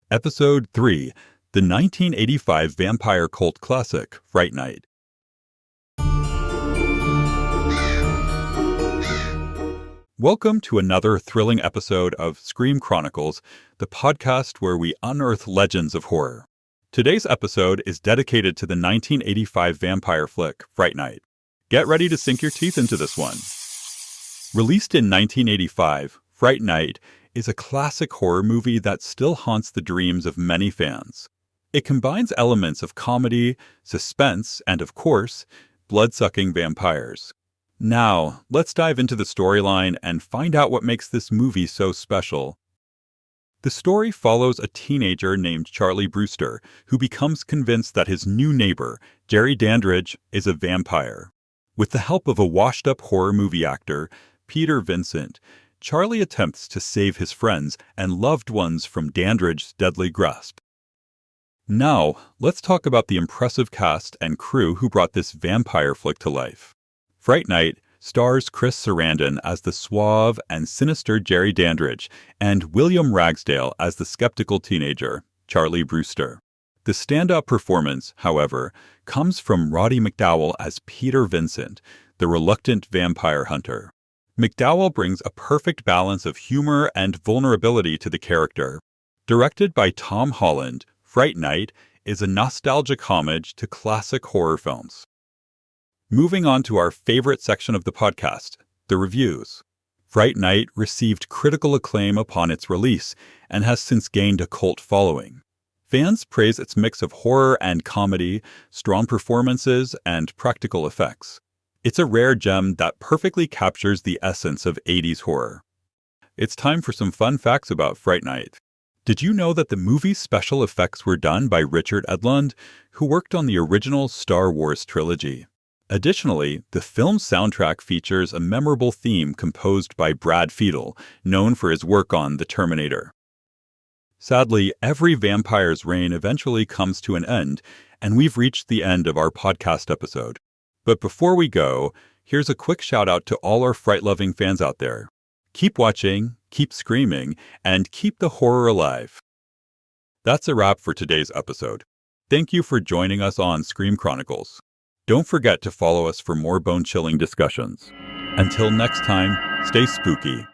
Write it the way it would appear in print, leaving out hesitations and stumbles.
Episode 3, the 1985 vampire cult classic, Fright Night. Welcome to another thrilling episode of Scream Chronicles, the podcast where we unearth legends of horror. Today's episode is dedicated to the 1985 vampire flick, Fright Night. Get ready to sink your teeth into this one. Released in 1985, Fright Night is a classic horror movie that still haunts the dreams of many fans. It combines elements of comedy, suspense, and of course, blood-sucking vampires. Now, let's dive into the storyline and find out what makes this movie so special. The story follows a teenager named Charlie Brewster, who becomes convinced that his new neighbor, Jerry Dandridge, is a vampire. With the help of a washed-up horror movie actor, Peter Vincent, Charlie attempts to save his friends and loved ones from Dandridge's deadly grasp. Now, let's talk about the impressive cast and crew who brought this vampire flick to life. Fright Night stars Chris Sarandon as the suave and sinister Jerry Dandridge and William Ragsdale as the skeptical teenager, Charlie Brewster. The standout performance, however, comes from Roddy McDowall as Peter Vincent, the reluctant vampire hunter. McDowall brings a perfect balance of humor and vulnerability to the character. Directed by Tom Holland, Fright Night is a nostalgic homage to classic horror films. Moving on to our favorite section of the podcast, the reviews. Fright Night received critical acclaim upon its release and has since gained a cult following. Fans praise its mix of horror and comedy, strong performances, and practical effects. It's a rare gem that perfectly captures the essence of 80s horror. It's time for some fun facts about Fright Night. Did you know that the movie's special effects were done by Richard Edlund, who worked on the original Star Wars trilogy? Additionally, the film's soundtrack features a memorable theme composed by Brad Fiedel, known for his work on The Terminator. Sadly, every vampire's reign eventually comes to an end, and we've reached the end of our podcast episode. But before we go, here's a quick shout out to all our fright-loving fans out there. Keep watching, keep screaming, and keep the horror alive. That's a wrap for today's episode. Thank you for joining us on Scream Chronicles. Don't forget to follow us for more bone-chilling discussions. Until next time, stay spooky.